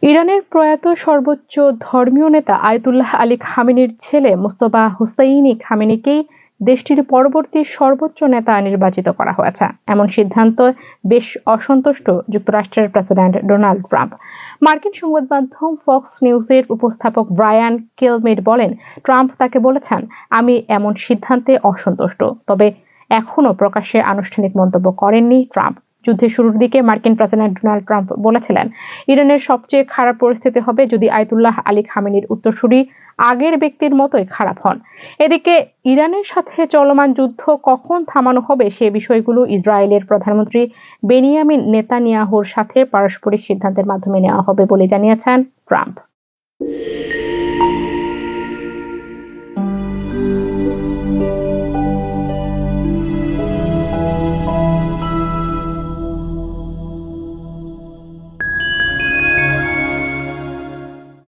ইরানের প্রয়াত সর্বোচ্চ ধর্মীয় নেতা আয়াতুল্লাহ আলী খামেনির ছেলে মোস্তফা হুসাইনি খামেনিকেই দেশটির পরবর্তী সর্বোচ্চ নেতা নির্বাচিত করা হয়েছে। এমন সিদ্ধান্ত বেশ অসন্তুষ্ট যুক্তরাষ্ট্রের প্রেসিডেন্ট ডোনাল্ড ট্রাম্প। মার্কিন সংবাদ মাধ্যম ফক্স নিউজের উপস্থাপক ব্রায়ান কিলমেড বলেন, ট্রাম্প তাকে বলেছেন, আমি এমন সিদ্ধান্তে অসন্তুষ্ট। তবে এখনো প্রকাশ্যে আনুষ্ঠানিক মন্তব্য করেননি ট্রাম্প। যুদ্ধের শুরুর দিকে মার্কিন প্রেসিডেন্ট ডোনাল্ড ট্রাম্প বলেছিলেন, ইরানের সবচেয়ে খারাপ পরিস্থিতি হবে যদি আয়াতুল্লাহ আলী খামেনির উত্তরসূরি আগের ব্যক্তির মতোই খারাপ হন। এদিকে ইরানের সাথে চলমান যুদ্ধ কখন থামানো হবে সে বিষয়গুলো ইসরায়েলের প্রধানমন্ত্রী বেনিয়ামিন নেতানিয়াহুর সাথে পারস্পরিক সিদ্ধান্তের মাধ্যমে নেওয়া হবে বলে জানিয়েছেন ট্রাম্প।